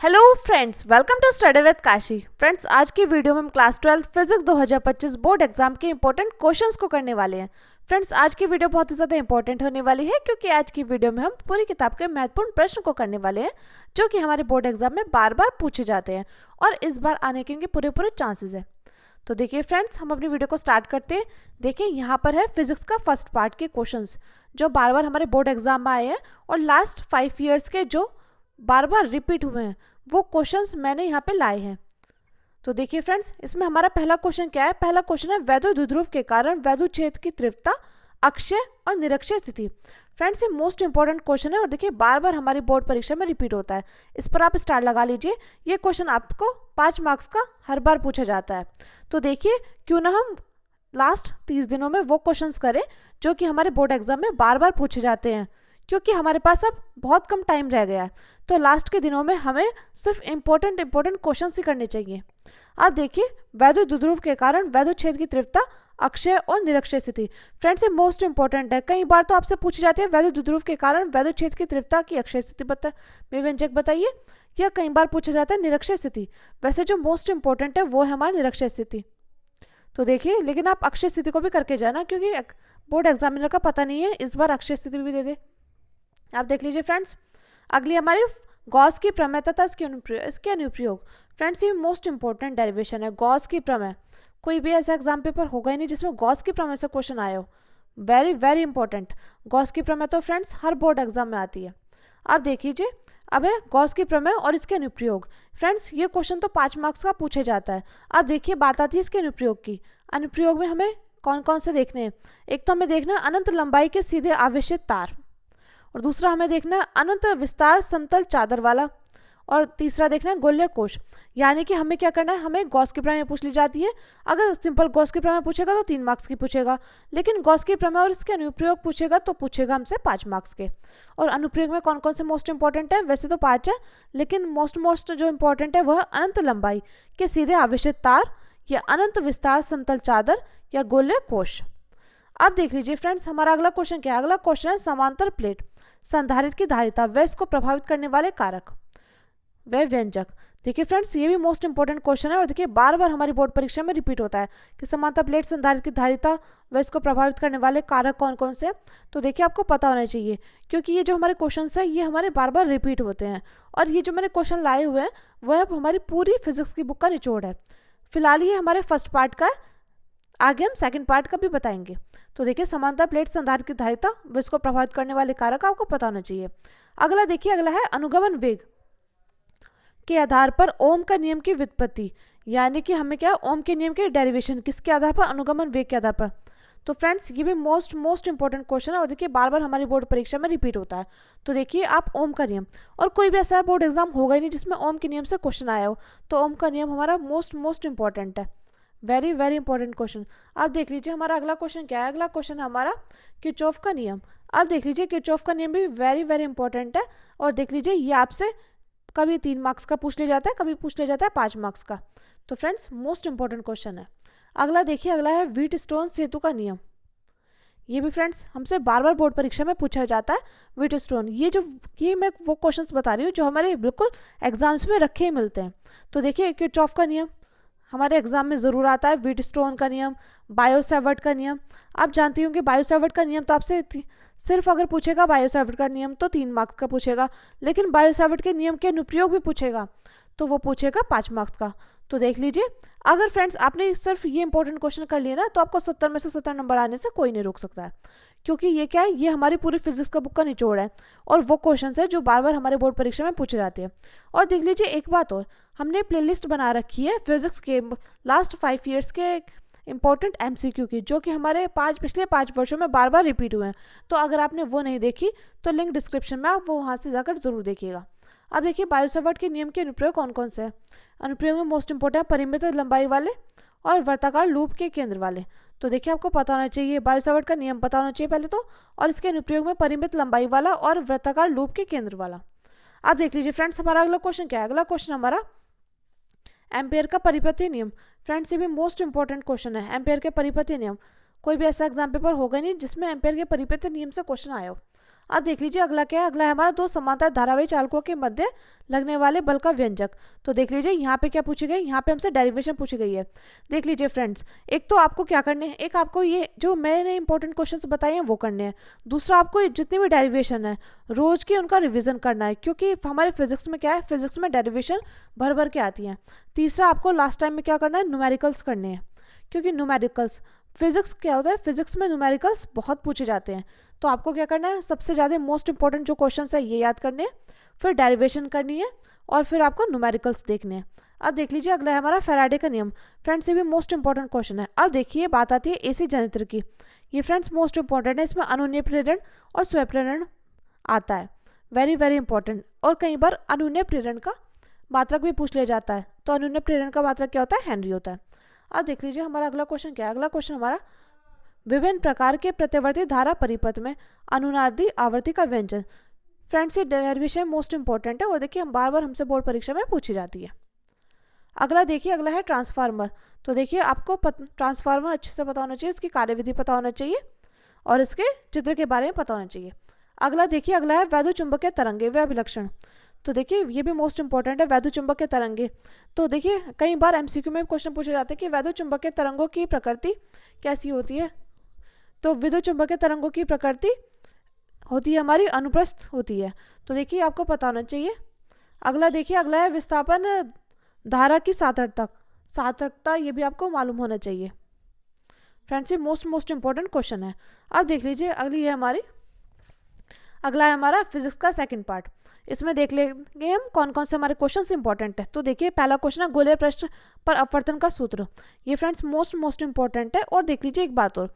Hello friends, welcome to study with Kashi. Friends, आज की video में हम क्लास 12 फिजिक्स 2025 बोर्ड एग्जाम के इंपॉर्टेंट क्वेश्चंस को करने वाले हैं। फ्रेंड्स, आज की वीडियो बहुत ही ज़्यादा इंपॉर्टेंट होने वाली है क्योंकि आज की वीडियो में हम पूरी किताब के महत्वपूर्ण प्रश्न को करने वाले हैं जो कि हमारे बोर्ड एग्जाम में बार बार पूछे जाते हैं और इस बार आने के इनके पूरे पूरे चांसेस है। तो देखिए फ्रेंड्स, हम अपनी वीडियो को स्टार्ट करते हैं। देखिए यहाँ पर है फिजिक्स का फर्स्ट पार्ट के क्वेश्चंस जो बार बार हमारे बोर्ड एग्जाम में आए हैं और लास्ट 5 ईयर्स के जो बार बार रिपीट हुए हैं वो क्वेश्चंस मैंने यहाँ पे लाए हैं। तो देखिए फ्रेंड्स, इसमें हमारा पहला क्वेश्चन क्या है। पहला क्वेश्चन है वैद्युत द्विध्रुव के कारण वैद्युत क्षेत्र की तीव्रता अक्षय और निरक्षीय स्थिति। फ्रेंड्स, ये मोस्ट इंपॉर्टेंट क्वेश्चन है और देखिए बार बार हमारी बोर्ड परीक्षा में रिपीट होता है। इस पर आप स्टार लगा लीजिए। ये क्वेश्चन आपको 5 मार्क्स का हर बार पूछा जाता है। तो देखिए क्यों ना हम लास्ट 30 दिनों में वो क्वेश्चंस करें जो कि हमारे बोर्ड एग्जाम में बार बार पूछे जाते हैं, क्योंकि हमारे पास अब बहुत कम टाइम रह गया है। तो लास्ट के दिनों में हमें सिर्फ इंपॉर्टेंट क्वेश्चंस ही करने चाहिए। आप देखिए वैद्युत द्विध्रुव के कारण वैद्युत क्षेत्र की तीव्रता अक्षय और निरक्षीय स्थिति। फ्रेंड्स, ये मोस्ट इंपॉर्टेंट है। कई बार तो आपसे पूछी जाती है वैद्युत द्विध्रुव के कारण वैद्युत क्षेत्र की तीव्रता की अक्षय स्थिति में व्यंजक बताइए, या कई बार पूछा जाता है निरक्षीय स्थिति। वैसे जो मोस्ट इंपॉर्टेंट है वो है हमारी निरक्षीय स्थिति। तो देखिए, लेकिन आप अक्षय स्थिति को भी करके जाना क्योंकि बोर्ड एग्जामिनर का पता नहीं है, इस बार अक्षय स्थिति भी दे दे। आप देख लीजिए फ्रेंड्स, अगली हमारी गॉस की प्रमेय तथा इसके अनुप्रयोग। फ्रेंड्स, ये मोस्ट इंपॉर्टेंट डेरिवेशन है, गॉस की प्रमेय। कोई भी ऐसा एग्जाम पेपर होगा ही नहीं जिसमें गॉस की प्रमेय से क्वेश्चन आए हो। Very very important. गॉस की प्रमेय तो फ्रेंड्स हर बोर्ड एग्जाम में आती है। अब देख लीजिए, अब है गॉस की प्रमेय और इसके अनुप्रयोग। फ्रेंड्स, ये क्वेश्चन तो 5 मार्क्स का पूछा जाता है। अब देखिए बात आती है इसके अनुप्रयोग की। अनुप्रयोग में हमें कौन कौन से देखने हैं। एक तो हमें देखना है अनंत लंबाई के सीधे आवेशित तार, और दूसरा हमें देखना है अनंत विस्तार समतल चादर वाला, और तीसरा देखना है गोलीय कोश। यानी कि हमें क्या करना है, हमें गॉस की प्रमेय पूछ ली जाती है। अगर सिंपल गॉस की प्रमेय पूछेगा तो 3 मार्क्स की पूछेगा, लेकिन गॉस की प्रमेय और इसके अनुप्रयोग पूछेगा तो पूछेगा हमसे 5 मार्क्स के। और अनुप्रयोग में कौन कौन से मोस्ट इंपॉर्टेंट है, वैसे तो 5 है, लेकिन मोस्ट जो इंपॉर्टेंट है वह अनंत लंबाई के सीधे आवेशित तार, या अनंत विस्तार समतल चादर, या गोलीय कोश। अब देख लीजिए फ्रेंड्स, हमारा अगला क्वेश्चन क्या है। अगला क्वेश्चन है समांतर प्लेट संधारित्र की धारिता व इसको प्रभावित करने वाले कारक व व्यंजक। देखिए फ्रेंड्स, ये भी मोस्ट इंपॉर्टेंट क्वेश्चन है और देखिए बार बार हमारी बोर्ड परीक्षा में रिपीट होता है कि समांतर प्लेट संधारित्र की धारिता व इसको प्रभावित करने वाले कारक कौन कौन से। तो देखिए आपको पता होना चाहिए क्योंकि ये जो हमारे क्वेश्चन है ये हमारे बार बार रिपीट होते हैं, और ये जो मैंने क्वेश्चन लाए हुए हैं वह अब हमारी पूरी फिजिक्स की बुक का निचोड़ है। फिलहाल ये हमारे फर्स्ट पार्ट का है, आगे हम सेकंड पार्ट का भी बताएंगे। तो देखिए समांतर प्लेट संधारित्र की धारिता व इसको प्रभावित करने वाले कारक आपको पता होना चाहिए। अगला देखिए, अगला है अनुगमन वेग के आधार पर ओम का नियम की व्युत्पत्ति। यानी कि हमें क्या, ओम के नियम के डेरिवेशन किसके आधार पर, अनुगमन वेग के आधार पर। तो फ्रेंड्स, ये भी मोस्ट इंपॉर्टेंट क्वेश्चन है और देखिए बार बार हमारी बोर्ड परीक्षा में रिपीट होता है। तो देखिए आप ओम का नियम, और कोई भी ऐसा बोर्ड एग्जाम होगा ही नहीं जिसमें ओम के नियम से क्वेश्चन आया हो, तो ओम का नियम हमारा मोस्ट इंपॉर्टेंट है। Very very important question. अब देख लीजिए हमारा अगला क्वेश्चन क्या है। अगला क्वेश्चन है हमारा किरचॉफ का नियम। अब देख लीजिए किरचॉफ का नियम भी वेरी वेरी इंपॉर्टेंट है, और देख लीजिए ये आपसे कभी 3 मार्क्स का पूछ लिया जाता है, कभी पूछ लिया जाता है 5 मार्क्स का। तो फ्रेंड्स, मोस्ट इंपॉर्टेंट क्वेश्चन है। अगला देखिए, अगला है व्हीटस्टोन सेतु का नियम। ये भी फ्रेंड्स हमसे बार बार बोर्ड परीक्षा में पूछा जाता है। व्हीटस्टोन, ये मैं वो क्वेश्चंस बता रही हूँ जो हमारे बिल्कुल एग्जाम्स में रखे ही मिलते हैं। तो देखिए किरचॉफ का नियम हमारे एग्जाम में ज़रूर आता है, व्हीटस्टोन का नियम, बायो-सैवर्ट का नियम। आप जानती होंगे बायो-सैवर्ट का नियम तो आपसे सिर्फ अगर पूछेगा बायो-सैवर्ट का नियम तो 3 मार्क्स का पूछेगा, लेकिन बायो-सैवर्ट के नियम के अनुप्रयोग भी पूछेगा तो वो पूछेगा 5 मार्क्स का। तो देख लीजिए, अगर फ्रेंड्स आपने सिर्फ ये इंपॉर्टेंट क्वेश्चन कर लिया ना तो आपको 70 में से 70 नंबर आने से कोई नहीं रोक सकता है, क्योंकि ये क्या है, ये हमारी पूरी फिजिक्स का बुक का निचोड़ है और वो क्वेश्चन है जो बार बार हमारे बोर्ड परीक्षा में पूछे जाते हैं। और देख लीजिए एक बात और, हमने प्लेलिस्ट बना रखी है फिजिक्स के लास्ट 5 ईयर्स के इंपॉर्टेंट एमसीक्यू की, जो कि हमारे पिछले 5 वर्षों में बार बार रिपीट हुए हैं। तो अगर आपने वो नहीं देखी तो लिंक डिस्क्रिप्शन में, आप वो वहाँ से जाकर जरूर देखिएगा। अब देखिए बायो-सैवर्ट के नियम के अनुप्रयोग कौन कौन से हैं। अनुप्रयोग में मोस्ट इंपॉर्टेंट परिमित लंबाई वाले और वर्ताकार लूप के केंद्र वाले। तो देखिए आपको पता होना चाहिए, बायो-सैवर्ट का नियम पता होना चाहिए पहले तो, और इसके अनुप्रयोग में परिमित लंबाई वाला और वृत्ताकार लूप के केंद्र वाला। अब देख लीजिए फ्रेंड्स, हमारा अगला क्वेश्चन क्या है। अगला क्वेश्चन हमारा एम्पेयर का परिपथीय नियम। फ्रेंड्स, ये भी मोस्ट इंपॉर्टेंट क्वेश्चन है, एम्पेयर के परिपथीय नियम। कोई भी ऐसा एग्जाम पेपर होगा नहीं जिसमें एम्पेयर के परिपथीय नियम से क्वेश्चन आया हो। अब देख लीजिए अगला क्या है, अगला है हमारा दो समांतर धारावाही चालकों के मध्य लगने वाले बल का व्यंजक। तो देख लीजिए यहाँ पे क्या पूछी गई, यहाँ पे हमसे डेरिवेशन पूछी गई है। देख लीजिए फ्रेंड्स, एक तो आपको क्या करने हैं, एक आपको ये जो मैंने इंपॉर्टेंट क्वेश्चंस बताए हैं वो करने हैं, दूसरा आपको जितनी भी डेरिवेशन है रोज की उनका रिविजन करना है, क्योंकि हमारे फिजिक्स में क्या है, फिजिक्स में डेरिवेशन भर भर के आती हैं। तीसरा आपको लास्ट टाइम में क्या करना है, न्यूमेरिकल्स करने हैं, क्योंकि न्यूमेरिकल्स फिजिक्स क्या होता है, फिजिक्स में न्यूमेरिकल्स बहुत पूछे जाते हैं। तो आपको क्या करना है, सबसे ज़्यादा मोस्ट इंपॉर्टेंट जो क्वेश्चन है ये याद करने हैं, फिर डेरिवेशन करनी है और फिर आपको न्यूमेरिकल्स देखने हैं। अब देख लीजिए अगला है हमारा फैराडे का नियम। फ्रेंड्स ये भी मोस्ट इंपॉर्टेंट क्वेश्चन है। अब देखिए बात आती है एसी जनरेटर की। ये फ्रेंड्स मोस्ट इंपॉर्टेंट है, इसमें अनुन्नय प्रेरण और स्वयं प्रेरण आता है, वेरी वेरी इंपॉर्टेंट। और कई बार अनुन्नय प्रेरण का मात्रक भी पूछ लिया जाता है। तो अनुन्नय प्रेरण का मात्रक क्या होता है, हेनरी होता है। अब देख लीजिए हमारा अगला क्वेश्चन क्या है, अगला क्वेश्चन हमारा विभिन्न प्रकार के प्रतिवर्ती धारा परिपथ में अनुनादी आवर्ती का व्यंजन। फ्रेंड्स ये डेरिवेशन मोस्ट इंपॉर्टेंट है और देखिए हम बार बार हमसे बोर्ड परीक्षा में पूछी जाती है। अगला देखिए, अगला है ट्रांसफार्मर। तो देखिए आपको ट्रांसफार्मर अच्छे से पता होना चाहिए, उसकी कार्यविधि पता होना चाहिए और इसके चित्र के बारे में पता होना चाहिए। अगला देखिए, अगला है वैद्युत चुंबकीय तरंगे व अभिलक्षण। तो देखिए ये भी मोस्ट इंपॉर्टेंट है, वैद्युत चुंबकीय तरंगे। तो देखिए कई बार एमसीक्यू में क्वेश्चन पूछे जाते हैं कि वैद्युत चुंबकीय तरंगों की प्रकृति कैसी होती है। तो विद्युत चुंबकीय तरंगों की प्रकृति होती है हमारी अनुप्रस्थ होती है। तो देखिए आपको पता होना चाहिए। अगला देखिए, अगला है विस्थापन धारा की सार्थकता, ये भी आपको मालूम होना चाहिए। फ्रेंड्स ये मोस्ट इंपॉर्टेंट क्वेश्चन है। अब देख लीजिए अगली है हमारी, अगला है हमारा फिजिक्स का सेकंड पार्ट। इसमें देख लेंगे हम कौन कौन से हमारे क्वेश्चंस इंपॉर्टेंट है। तो देखिए पहला क्वेश्चन है गोलीय पृष्ठ पर अपवर्तन का सूत्र। ये फ्रेंड्स मोस्ट इंपॉर्टेंट है। और देख लीजिए एक बात और,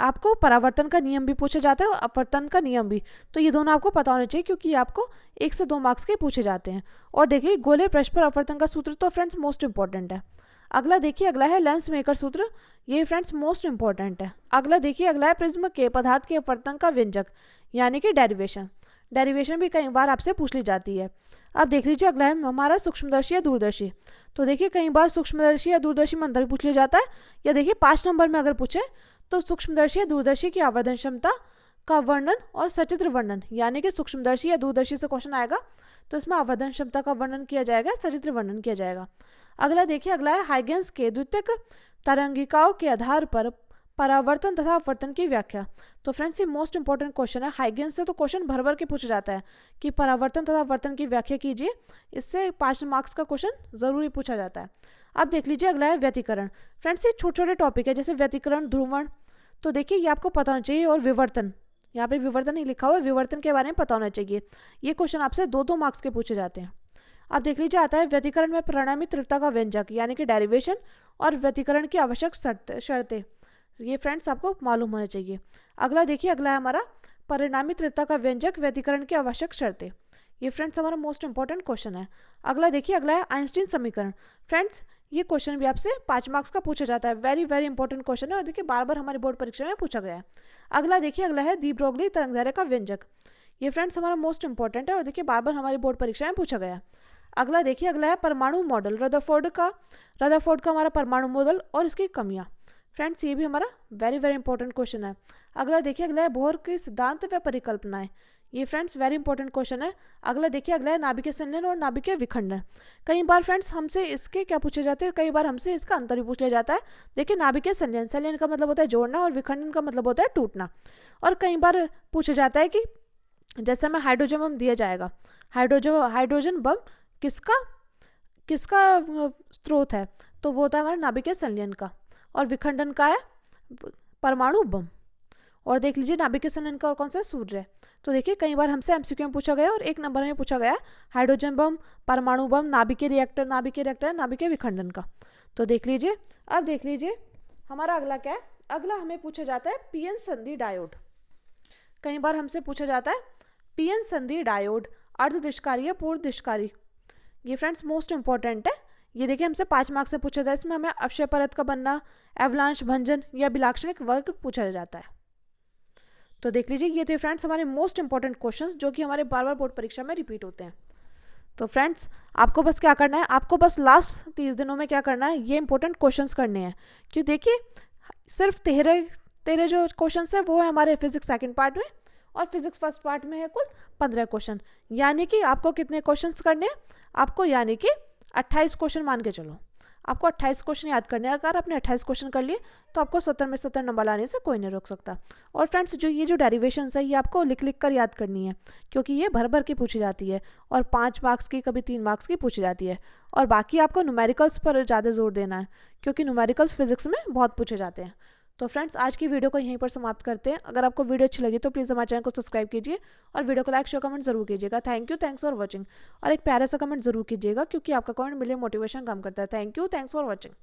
आपको परावर्तन का नियम भी पूछा जाता है और अपवर्तन का नियम भी। तो ये दोनों आपको पता होना चाहिए क्योंकि ये आपको 1 से 2 मार्क्स के पूछे जाते हैं। और देखिए गोलीय पृष्ठ पर अपवर्तन का सूत्र तो फ्रेंड्स मोस्ट इंपॉर्टेंट है। अगला देखिए, अगला है लेंस मेकर सूत्र। ये फ्रेंड्स मोस्ट इंपॉर्टेंट है। अगला देखिए, अगला है प्रिज्म के पदार्थ के अपवर्तन का व्यंजक यानी कि डेरिवेशन भी कई बार आपसे पूछ ली जाती है। अब देख लीजिए अगला है हमारा सूक्ष्मदर्शी या दूरदर्शी। तो देखिए कई बार सूक्ष्मदर्शी या दूरदर्शी में अंतर भी पूछ लिया जाता है, या देखिए 5 नंबर में अगर पूछे तो सूक्ष्मदर्शी या दूरदर्शी की आवर्धन क्षमता का वर्णन और सचित्र वर्णन, यानी कि सूक्ष्मदर्शी या दूरदर्शी से क्वेश्चन आएगा तो इसमें आवर्धन क्षमता का वर्णन किया जाएगा, सचित्र वर्णन किया जाएगा। अगला देखिए, अगला है हाइगेंस के द्वितीयक तरंगिकाओं के आधार पर परावर्तन तथा अपवर्तन की व्याख्या। तो फ्रेंड्स ये मोस्ट इंपॉर्टेंट क्वेश्चन है। हाइगेंस से तो क्वेश्चन भर भर के पूछा जाता है कि परावर्तन तथा अपवर्तन की व्याख्या कीजिए, इससे 5 मार्क्स का क्वेश्चन जरूरी पूछा जाता है। अब देख लीजिए अगला है व्यतिकरण। फ्रेंड्स ये छोटे छोटे टॉपिक है, जैसे व्यतिकरण, ध्रुवण, तो देखिए ये आपको पता होना चाहिए। और विवर्तन, यहाँ पे विवर्तन ही लिखा हुआ है, विवर्तन के बारे में पता होना चाहिए। ये क्वेश्चन आपसे 2-2 मार्क्स के पूछे जाते हैं। अब देख लीजिए आता है व्यतिकरण में परिणामी तीव्रता का व्यंजक यानी कि डेरिवेशन और व्यतिकरण की आवश्यक शर्तें। ये फ्रेंड्स आपको मालूम होना चाहिए। अगला देखिए, अगला है हमारा परिणामी तीव्रता का व्यंजक, व्यतिकरण की आवश्यक शर्तें। ये फ्रेंड्स हमारा मोस्ट इंपॉर्टेंट क्वेश्चन है। अगला देखिए, अगला है आइंस्टीन समीकरण। फ्रेंड्स ये क्वेश्चन भी आपसे 5 मार्क्स का पूछा जाता है, वेरी वेरी इंपॉर्टेंट क्वेश्चन है और देखिए बार बार हमारी बोर्ड परीक्षा में पूछा गया है। अगला देखिए, अगला है दी ब्रोगली तरंगदैर्घ्य का व्यंजक। ये फ्रेंड्स हमारा मोस्ट इंपॉर्टेंट है और देखिए बार बार हमारी बोर्ड परीक्षा में पूछा गया है। अगला देखिए, अगला है परमाणु मॉडल, रदरफोर्ड का हमारा परमाणु मॉडल और इसकी कमियां। फ्रेंड्स ये भी हमारा वेरी वेरी इंपॉर्टेंट क्वेश्चन है। अगला देखिए, अगला है बोहर के सिद्धांत व परिकल्पनाएं। ये फ्रेंड्स वेरी इंपॉर्टेंट क्वेश्चन है। अगला देखिए, अगला है नाभिकीय संलयन और नाभिकीय विखंडन। कई बार फ्रेंड्स हमसे इसके क्या पूछे जाते हैं, कई बार हमसे इसका अंतर भी पूछ लिया जाता है। देखिए नाभिकीय संलयन का मतलब होता है जोड़ना और विखंडन का मतलब होता है टूटना। और कई बार पूछा जाता है कि जैसे हमें हाइड्रोजन बम दिया जाएगा, हाइड्रोजन बम किसका स्रोत है, तो वो होता है हमारे नाभिकीय संलयन का। और विखंडन का है परमाणु बम। और देख लीजिए नाभिकीय संलयन का और कौन सा, सूर्य। तो देखिए कई बार हमसे एमसीक्यू में पूछा गया और 1 नंबर में पूछा गया हाइड्रोजन बम, परमाणु बम, नाभिकीय रिएक्टर, नाभिकीय विखंडन का। तो देख लीजिए। अब देख लीजिए हमारा अगला क्या है, अगला हमें पूछा जाता है पीएन संधि डायोड। कई बार हमसे पूछा जाता है पीएन संधि डायोड अर्धदिशकारी या पूर्ण दिशकारी। ये फ्रेंड्स मोस्ट इंपॉर्टेंट है। ये देखिए हमसे 5 मार्क्स से पूछा था। इसमें हमें अवक्षय परत का बनना, एवलांश, भंजन या बिलाक्षणिक वर्ग पूछा जाता है। तो देख लीजिए ये थे फ्रेंड्स हमारे मोस्ट इंपॉर्टेंट क्वेश्चंस जो कि हमारे बार बार बोर्ड परीक्षा में रिपीट होते हैं। तो फ्रेंड्स आपको बस क्या करना है, आपको बस लास्ट 30 दिनों में क्या करना है, ये इंपॉर्टेंट क्वेश्चंस करने हैं। क्यों देखिए सिर्फ 13 जो क्वेश्चंस है वो है हमारे फिजिक्स सेकंड पार्ट में और फिजिक्स फर्स्ट पार्ट में है कुल 15 क्वेश्चन। यानी कि आपको कितने क्वेश्चन करने हैं, आपको यानी कि 28 क्वेश्चन मान के चलो, आपको 28 क्वेश्चन याद करने हैं। अगर आपने 28 क्वेश्चन कर लिए तो आपको 70 में 70 नंबर लाने से कोई नहीं रोक सकता। और फ्रेंड्स जो ये जो डेरिवेशंस है ये आपको लिख लिख कर याद करनी है, क्योंकि ये भर भर की पूछी जाती है और 5 मार्क्स की कभी 3 मार्क्स की पूछी जाती है। और बाकी आपको न्यूमेरिकल्स पर ज़्यादा जोर देना है, क्योंकि न्यूमेरिकल्स फिजिक्स में बहुत पूछे जाते हैं। तो फ्रेंड्स आज की वीडियो को यहीं पर समाप्त करते हैं। अगर आपको वीडियो अच्छी लगी तो प्लीज़ हमारे चैनल को सब्सक्राइब कीजिए और वीडियो को लाइक शेयर कमेंट जरूर कीजिएगा। Thank you, thanks for watching. और एक प्यारा सा कमेंट जरूर कीजिएगा, क्योंकि आपका कमेंट मिले मोटिवेशन कम करता है। Thank you, thanks for watching.